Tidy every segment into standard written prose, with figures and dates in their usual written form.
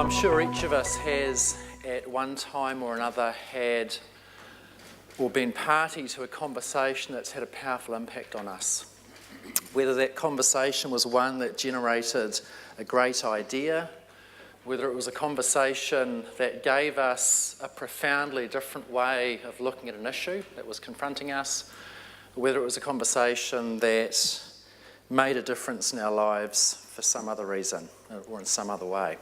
I'm sure each of us has at one time or another had or been party to a conversation that's had a powerful impact on us. Whether that conversation was one that generated a great idea, whether it was a conversation that gave us a profoundly different way of looking at an issue that was confronting us, whether it was a conversation that made a difference in our lives for some other reason or in some other way.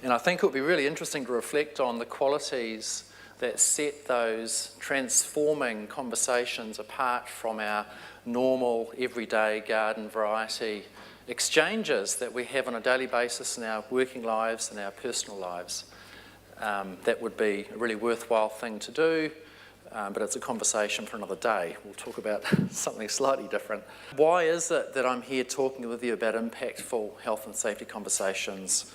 And I think it would be really interesting to reflect on the qualities that set those transforming conversations apart from our normal, everyday garden variety exchanges that we have on a daily basis in our working lives and our personal lives. That would be a really worthwhile thing to do, but it's a conversation for another day. We'll talk about something slightly different. Why is it that I'm here talking with you about impactful health and safety conversations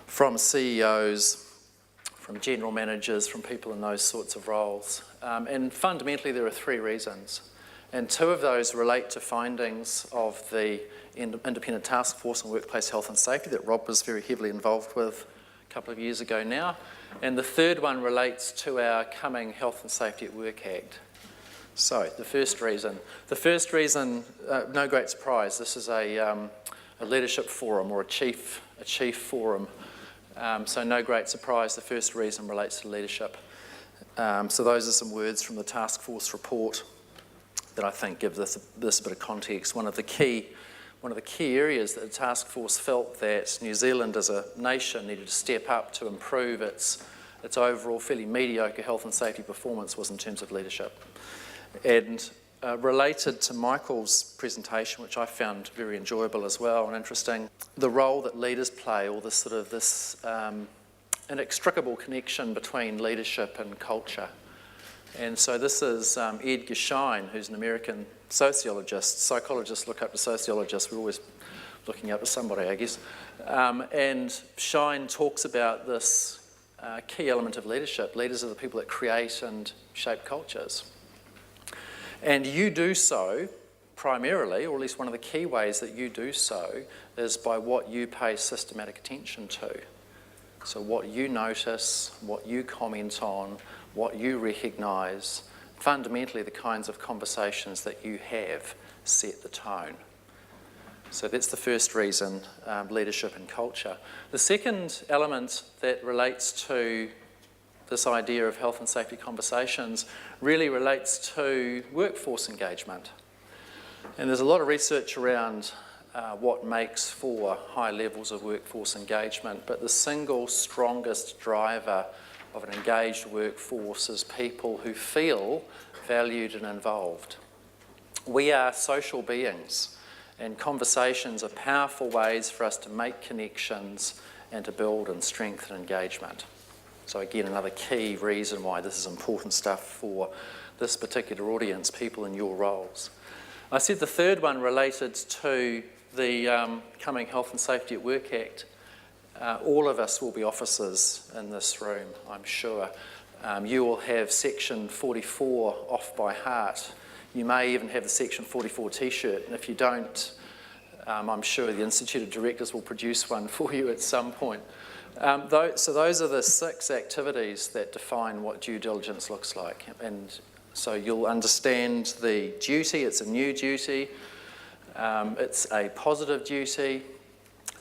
from CEOs, from general managers, from people in those sorts of roles? And fundamentally there are three reasons. And two of those relate to findings of the Independent Task Force on Workplace Health and Safety that Rob was very heavily involved with a couple of years ago now. And the third one relates to our coming Health and Safety at Work Act. So the first reason, no great surprise, this is a leadership forum or a chief forum. So no great surprise, the first reason relates to leadership. So those are some words from the task force report that I think give this a bit of context. One of the key areas that the task force felt that New Zealand as a nation needed to step up to improve its overall fairly mediocre health and safety performance was in terms of leadership. And related to Michael's presentation, which I found very enjoyable as well and interesting, the role that leaders play, or this inextricable connection between leadership and culture. And so this is Edgar Schein, who's an American sociologist. Psychologists look up to sociologists. We're always looking up to somebody, I guess. And Schein talks about this key element of leadership. Leaders are the people that create and shape cultures. And you do so primarily, or at least one of the key ways that you do so, is by what you pay systematic attention to. So what you notice, what you comment on, what you recognise, fundamentally the kinds of conversations that you have set the tone. So that's the first reason, leadership and culture. The second element that relates to this idea of health and safety conversations really relates to workforce engagement. And there's a lot of research around what makes for high levels of workforce engagement, but the single strongest driver of an engaged workforce is people who feel valued and involved. We are social beings, and conversations are powerful ways for us to make connections and to build and strengthen engagement. So again, another key reason why this is important stuff for this particular audience, people in your roles. I said the third one related to the coming Health and Safety at Work Act. All of us will be officers in this room, I'm sure. You will have Section 44 off by heart. You may even have the Section 44 t-shirt, and if you don't, I'm sure the Institute of Directors will produce one for you at some point. So those are the 6 activities that define what due diligence looks like. And so you'll understand the duty. It's a new duty. It's a positive duty.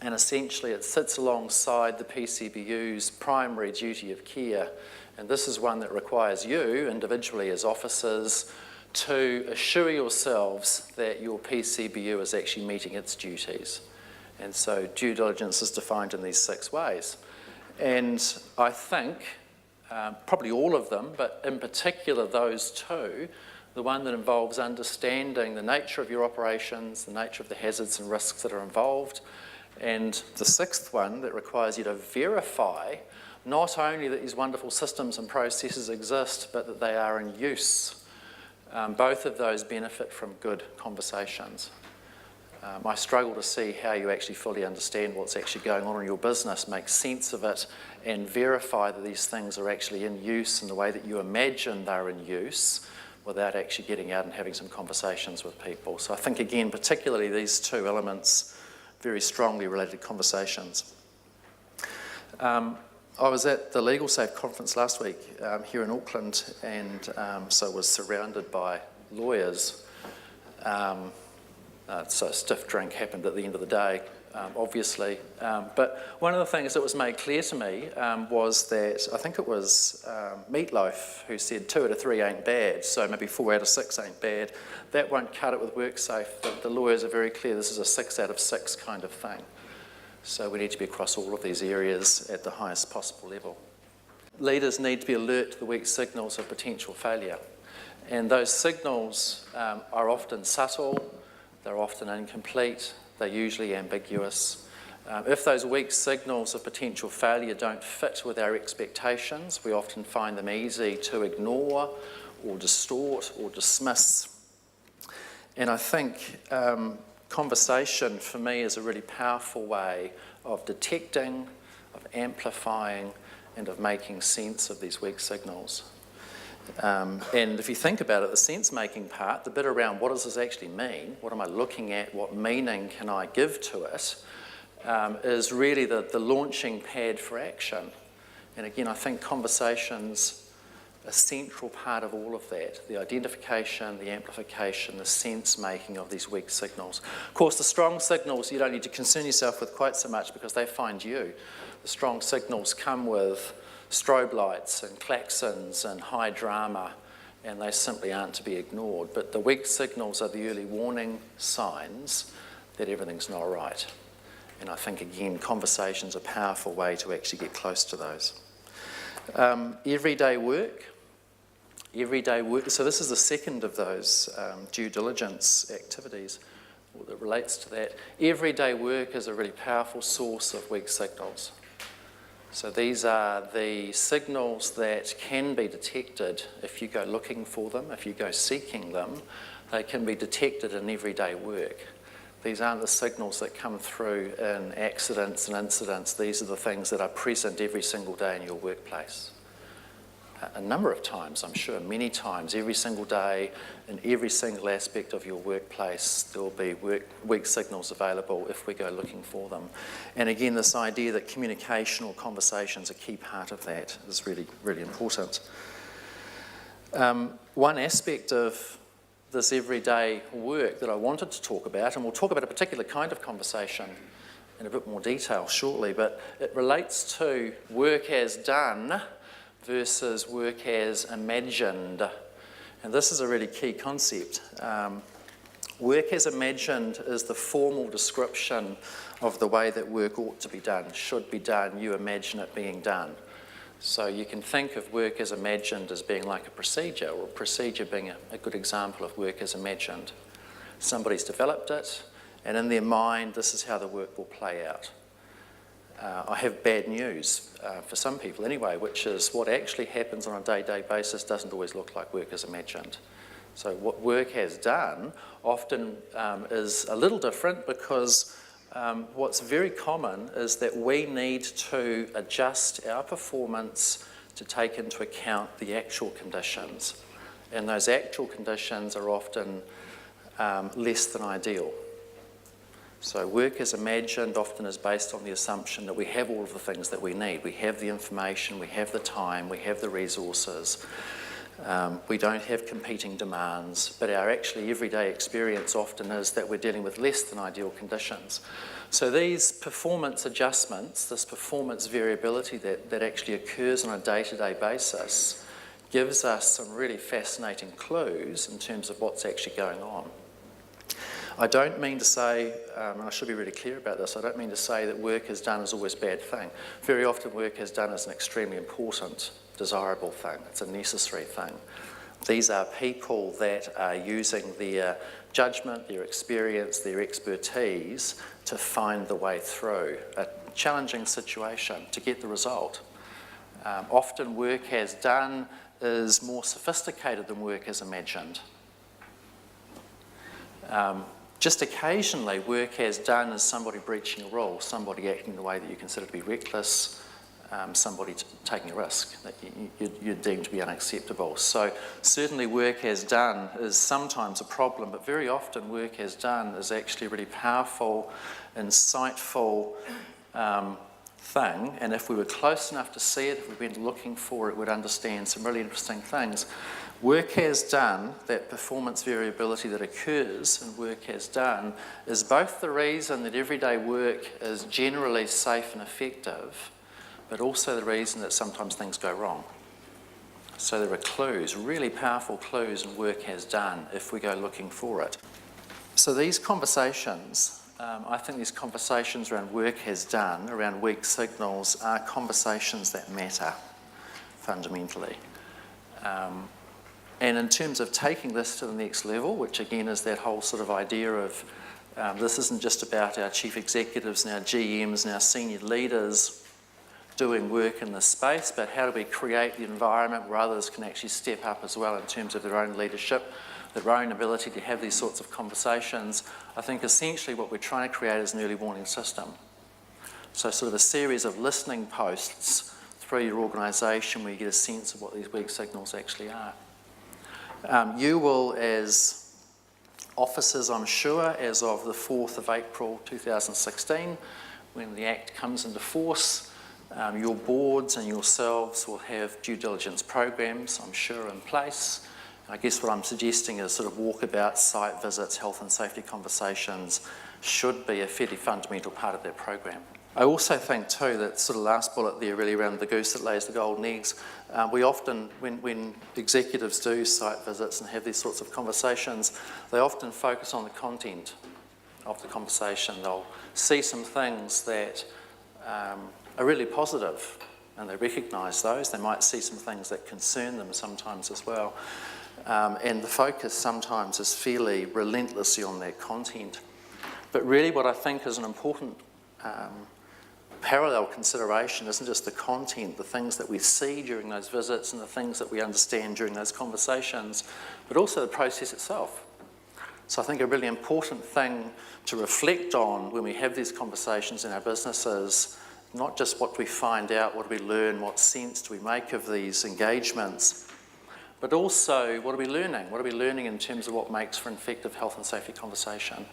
And essentially it sits alongside the PCBU's primary duty of care. And this is one that requires you, individually as officers, to assure yourselves that your PCBU is actually meeting its duties. And so due diligence is defined in these 6 ways. And I think probably all of them, but in particular those 2, the one that involves understanding the nature of your operations, the nature of the hazards and risks that are involved, and the 6th one that requires you to verify not only that these wonderful systems and processes exist, but that they are in use. Both of those benefit from good conversations. I struggle to see how you actually fully understand what's actually going on in your business, make sense of it, and verify that these things are actually in use in the way that you imagine they're in use without actually getting out and having some conversations with people. So I think, again, particularly these 2 elements, very strongly related conversations. I was at the Legal Safe conference last week here in Auckland, and so was surrounded by lawyers. So a stiff drink happened at the end of the day, obviously. But one of the things that was made clear to me was that, I think it was Meatloaf who said 2 out of 3 ain't bad, so maybe 4 out of 6 ain't bad. That won't cut it with WorkSafe. The lawyers are very clear this is a 6 out of 6 kind of thing. So we need to be across all of these areas at the highest possible level. Leaders need to be alert to the weak signals of potential failure. And those signals are often subtle, they're often incomplete, they're usually ambiguous. If those weak signals of potential failure don't fit with our expectations, we often find them easy to ignore or distort or dismiss. And I think conversation for me is a really powerful way of detecting, of amplifying, and of making sense of these weak signals. And if you think about it, the sense-making part, the bit around what does this actually mean, what am I looking at, what meaning can I give to it, is really the launching pad for action. And again, I think conversation's a central part of all of that, the identification, the amplification, the sense-making of these weak signals. Of course, the strong signals you don't need to concern yourself with quite so much because they find you. The strong signals come with strobe lights and klaxons and high drama, and they simply aren't to be ignored. But the weak signals are the early warning signs that everything's not right. And I think, again, conversation's a powerful way to actually get close to those. Everyday work. So this is the second of those due diligence activities that relates to that. Everyday work is a really powerful source of weak signals. So these are the signals that can be detected if you go looking for them, if you go seeking them. They can be detected in everyday work. These aren't the signals that come through in accidents and incidents. These are the things that are present every single day in your workplace. A number of times, I'm sure, many times, every single day, in every single aspect of your workplace, there will be weak signals available if we go looking for them. And again, this idea that communication or conversation is a key part of that is really, really important. One aspect of this everyday work that I wanted to talk about, and we'll talk about a particular kind of conversation in a bit more detail shortly, but it relates to work as done versus work as imagined. And this is a really key concept. Work as imagined is the formal description of the way that work ought to be done, should be done, you imagine it being done. So you can think of work as imagined as being like a procedure, or a procedure being a good example of work as imagined. Somebody's developed it, and in their mind, this is how the work will play out. I have bad news for some people anyway, which is what actually happens on a day-to-day basis doesn't always look like work as imagined. So what work has done often is a little different because what's very common is that we need to adjust our performance to take into account the actual conditions. And those actual conditions are often less than ideal. So work as imagined often is based on the assumption that we have all of the things that we need. We have the information, we have the time, we have the resources. We don't have competing demands, but our actually everyday experience often is that we're dealing with less than ideal conditions. So these performance adjustments, this performance variability that actually occurs on a day-to-day basis gives us some really fascinating clues in terms of what's actually going on. I don't mean to say, and I should be really clear about this, I don't mean to say that work as done is always a bad thing. Very often work as done is an extremely important, desirable thing. It's a necessary thing. These are people that are using their judgment, their experience, their expertise to find the way through a challenging situation to get the result. Often work as done is more sophisticated than work as imagined. Just occasionally, work as done is somebody breaching a rule, somebody acting in a way that you consider to be reckless, somebody taking a risk that you deem to be unacceptable. So certainly work as done is sometimes a problem, but very often work as done is actually really powerful, insightful, thing, and if we were close enough to see it, if we went looking for it, we'd understand some really interesting things. Work has done, that performance variability that occurs in work has done, is both the reason that everyday work is generally safe and effective, but also the reason that sometimes things go wrong. So there are clues, really powerful clues in work has done if we go looking for it. So these conversations, I think these conversations around work has done, around weak signals, are conversations that matter fundamentally. And in terms of taking this to the next level, which again is that whole sort of idea of this isn't just about our chief executives and our GMs and our senior leaders doing work in this space, but how do we create the environment where others can actually step up as well in terms of their own leadership, their own ability to have these sorts of conversations. I think essentially what we're trying to create is an early warning system. So sort of a series of listening posts through your organisation where you get a sense of what these weak signals actually are. You will, as officers, I'm sure, as of the 4th of April 2016, when the Act comes into force, your boards and yourselves will have due diligence programs, I'm sure, in place. I guess what I'm suggesting is sort of walkabouts, site visits, health and safety conversations should be a fairly fundamental part of that program. I also think too that sort of last bullet there really around the goose that lays the golden eggs, we often, when executives do site visits and have these sorts of conversations, they often focus on the content of the conversation. They'll see some things that are really positive and they recognise those. They might see some things that concern them sometimes as well. And the focus sometimes is fairly relentlessly on that content. But really what I think is an important parallel consideration isn't just the content, the things that we see during those visits and the things that we understand during those conversations, but also the process itself. So I think a really important thing to reflect on when we have these conversations in our businesses, not just what do we find out, what do we learn, what sense do we make of these engagements, but also what are we learning? What are we learning in terms of what makes for an effective health and safety conversation?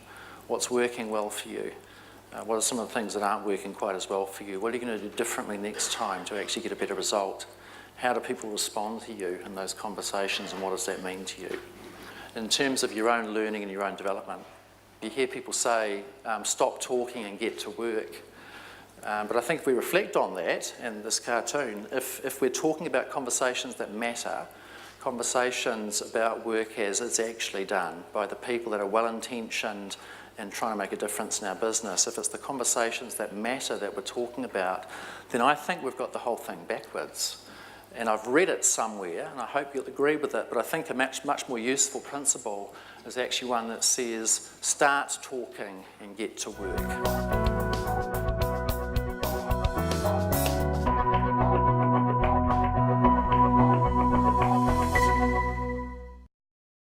What's working well for you? What are some of the things that aren't working quite as well for you? What are you going to do differently next time to actually get a better result? How do people respond to you in those conversations and what does that mean to you? In terms of your own learning and your own development, you hear people say, stop talking and get to work. But I think if we reflect on that in this cartoon, if we're talking about conversations that matter, conversations about work as it's actually done by the people that are well-intentioned and trying to make a difference in our business, if it's the conversations that matter that we're talking about, then I think we've got the whole thing backwards. And I've read it somewhere, and I hope you'll agree with it, but I think a much more useful principle is actually one that says, start talking and get to work.